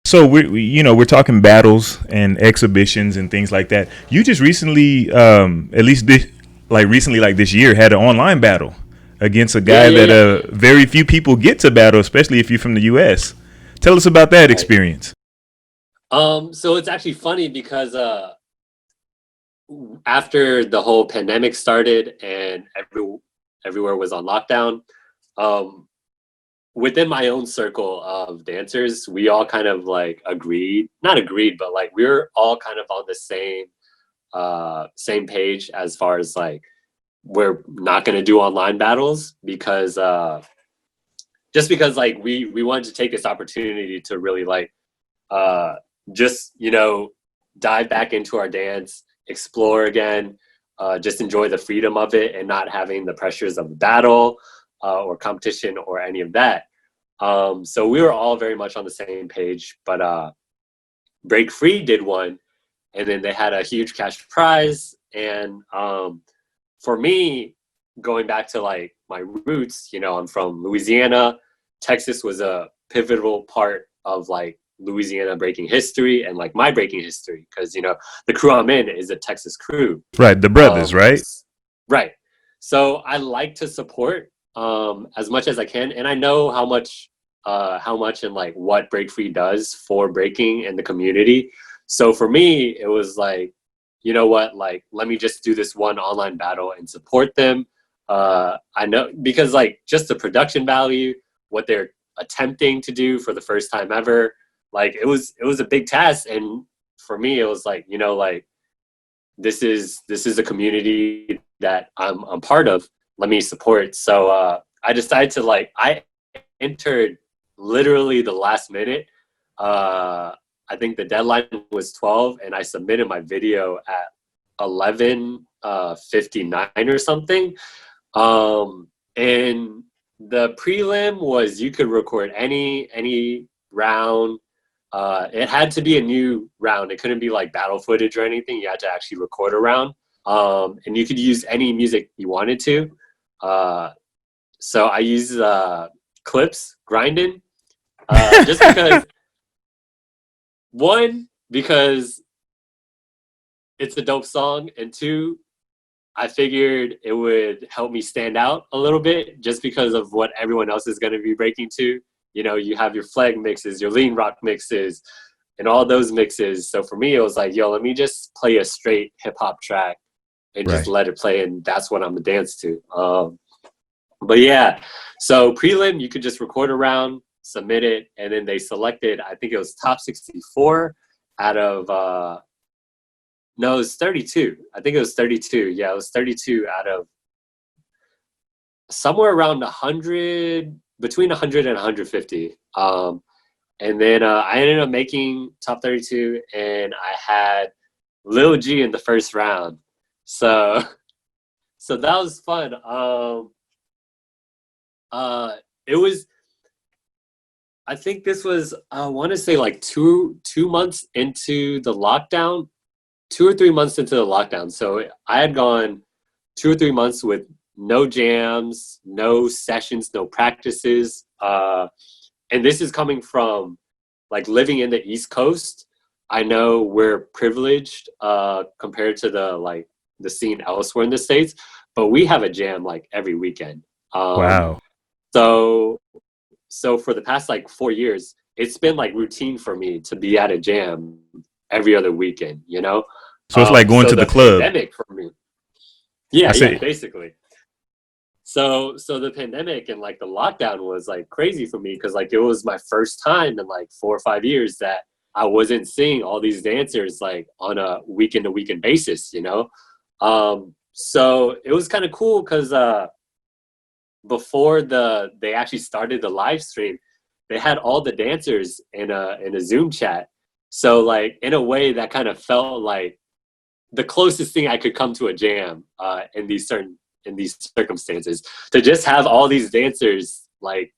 So we're talking battles and exhibitions and things like that. You just recently, at least this, recently, like this year, had an online battle against a Yeah, guy yeah, that yeah. very few people get to battle, especially if you're from the U.S. Tell us about that Right. experience. So it's actually funny because after the whole pandemic started and everywhere was on lockdown, um, within my own circle of dancers, we all kind of like agreed, not agreed, but like we are all kind of on the same page as far as like we're not going to do online battles because just because like we wanted to take this opportunity to really like uh just dive back into our dance, explore again, just enjoy the freedom of it and not having the pressures of the battle or competition or any of that. So we were all very much on the same page, but Break Free did one, and then they had a huge cash prize. And for me, going back to like my roots, I'm from Louisiana. Texas was a pivotal part of like Louisiana breaking history and like my breaking history because the crew I'm in is a Texas crew. Right, the brothers, Um, right? right. So I like to support as much as I can, and I know how much and like what Break Free does for breaking in the community. So for me, it was like, you know what, like let me just do this one online battle and support them. I know because like just the production value, what they're attempting to do for the first time ever, like it was a big task, and for me it was like like this is a community that I'm part of. Let me support. So I decided to like I entered literally the last minute. I think the deadline was 12, and I submitted my video at 11 59 or something. And the prelim was you could record any round. It had to be a new round. It couldn't be like battle footage or anything. You had to actually record a round. And you could use any music you wanted to. Uh, so I used clips, grinding, just because one, because it's a dope song, and two, I figured it would help me stand out a little bit just because of what everyone else is going to be breaking to. You have your flag mixes, your lean rock mixes, and all those mixes. So for me, it was like, yo, let me just play a straight hip hop track and just Right. let it play, and that's what I'm gonna dance to. But yeah, so prelim, you could just record a round, submit it, and then they selected, I think it was top 64 out of no, it was 32. I think it was 32. Yeah, it was 32 out of somewhere around 100, between 100 and 150. And then I ended up making top 32, and I had Lil G in the first round. So so that was fun. Uh, it was. I think this was. I want to say like two months into the lockdown, 2 or 3 months into the lockdown. So I had gone 2 or 3 months with no jams, no sessions, no practices. And this is coming from like living in the East Coast. I know we're privileged compared to the scene elsewhere in the States, but we have a jam like every weekend. Um, Wow. so so for the past like 4 years, it's been like routine for me to be at a jam every other weekend, So it's like going So to the the club. pandemic for me, I yeah, say, basically. So the pandemic and like the lockdown was like crazy for me because like it was my first time in like 4 or 5 years that I wasn't seeing all these dancers like on a weekend to weekend basis. So it was kind of cool because before they actually started the live stream, they had all the dancers in a Zoom chat. So like in a way that kind of felt like the closest thing I could come to a jam in these circumstances, to just have all these dancers like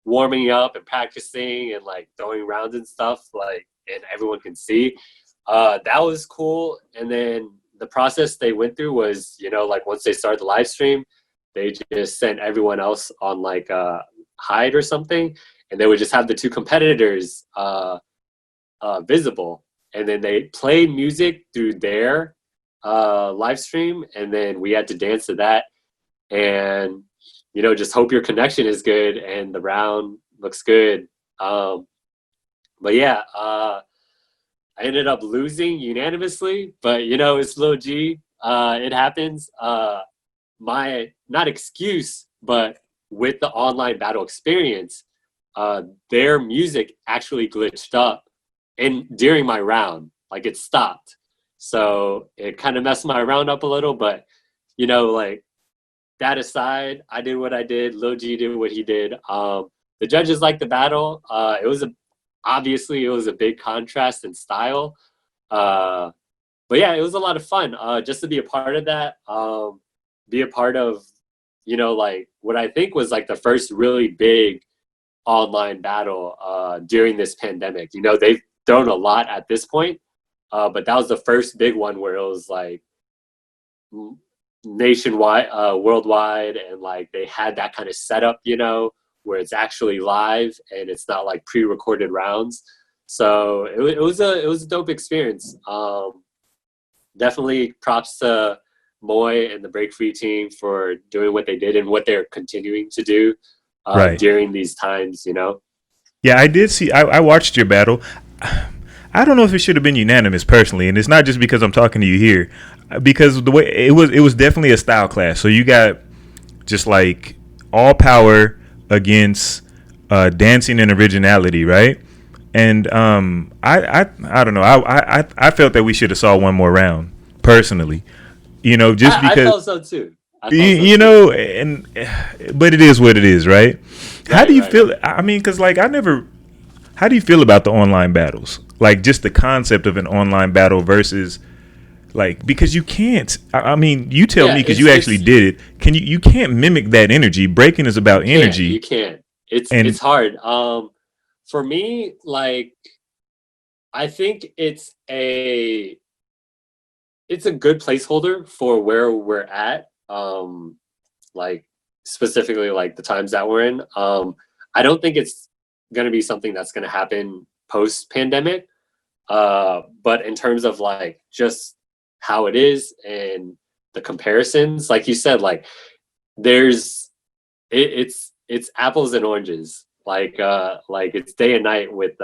warming up and practicing and like throwing rounds and stuff, like, and everyone can see. That was cool. And then the process they went through was, like once they started the live stream, they just sent everyone else on like a hide or something, and they would just have the two competitors visible, and then they play music through their live stream, and then we had to dance to that, and just hope your connection is good and the round looks good. But yeah, I ended up losing unanimously, but it's Lil G. It happens. My not excuse, but with the online battle experience, their music actually glitched up during my round. Like, it stopped. So it kind of messed my round up a little, but like, that aside, I did what I did. Lil G did what he did. The judges liked the battle. Obviously it was a big contrast in style. But yeah, it was a lot of fun. Just to be a part of that, be a part of, like, what I think was like the first really big online battle during this pandemic. They've thrown a lot at this point, but that was the first big one where it was like nationwide, worldwide, and like they had that kind of setup, where it's actually live and it's not like pre-recorded rounds. So it was a dope experience. Definitely props to Moy and the Break Free team for doing what they did and what they're continuing to do during these times. Yeah, I did see. I watched your battle. I don't know if it should have been unanimous personally, and it's not just because I'm talking to you here, because the way it was definitely a style clash. So you got just like all power against dancing and originality, right? And I don't know. I felt that we should have saw one more round personally. Just because I felt so too. And but it is what it is, right? How do you feel? I mean, because like how do you feel about the online battles? Like, just the concept of an online battle versus, like, because you can't. I mean, you tell me, because you actually did it. You can't mimic that energy. Breaking is about energy. You can't. It's hard. For me, like, I think it's a good placeholder for where we're at. Like, specifically, like, the times that we're in. I don't think it's going to be something that's going to happen post-pandemic. But in terms of like just how it is and the comparisons, like you said, like it's apples and oranges. Like it's day and night with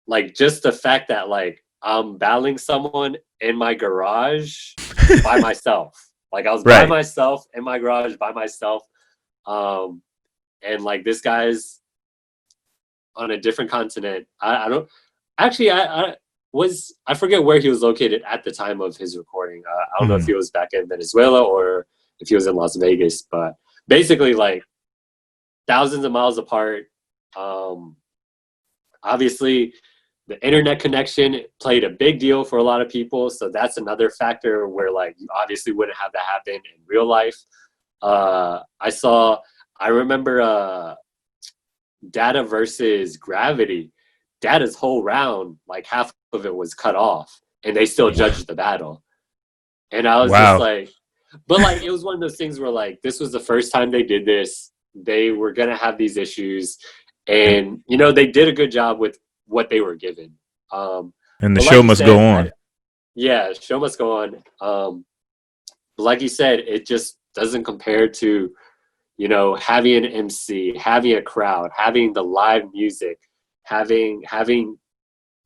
like just the fact that like I'm battling someone in my garage by myself. Like, I was by myself in my garage by myself. And like, this guy's on a different continent. I don't actually. I forget where he was located at the time of his recording. I don't know if he was back in Venezuela or if he was in Las Vegas. But basically, like, thousands of miles apart. Obviously, the internet connection played a big deal for a lot of people. So that's another factor where, like, you obviously wouldn't have that happen in real life. I remember Data versus Gravity. Data's whole round, like, half of it was cut off, and they still judged the battle. And I was just like, but like, it was one of those things where, like, this was the first time they did this. They were gonna have these issues, and they did a good job with what they were given. And the show must go on. Yeah, show must go on. But like you said, it just doesn't compare to having an MC, having a crowd, having the live music, having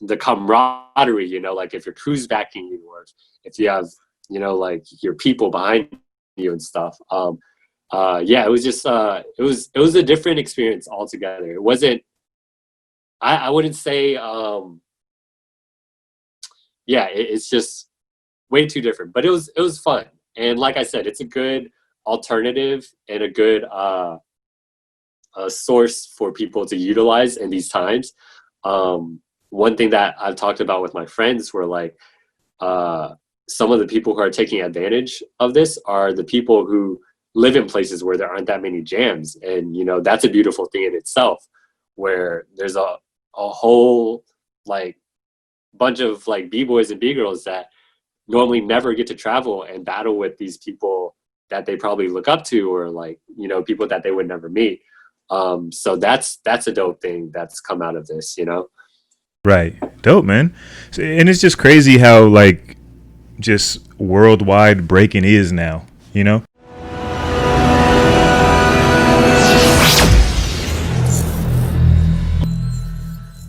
the camaraderie, like, if your crew's backing you, or if you have, like, your people behind you and stuff. Yeah, it was just, it was a different experience altogether. It wasn't, I wouldn't say, yeah, it's just way too different, but it was fun. And like I said, it's a good alternative and a good a source for people to utilize in these times. One thing that I've talked about with my friends were, like, some of the people who are taking advantage of this are the people who live in places where there aren't that many jams. And, that's a beautiful thing in itself, where there's a whole, like, bunch of, like, B-boys and B-girls that normally never get to travel and battle with these people that they probably look up to, or, like, people that they would never meet. So that's a dope thing that's come out of this. Right. Dope, man. And it's just crazy how like just worldwide breaking is now, you know?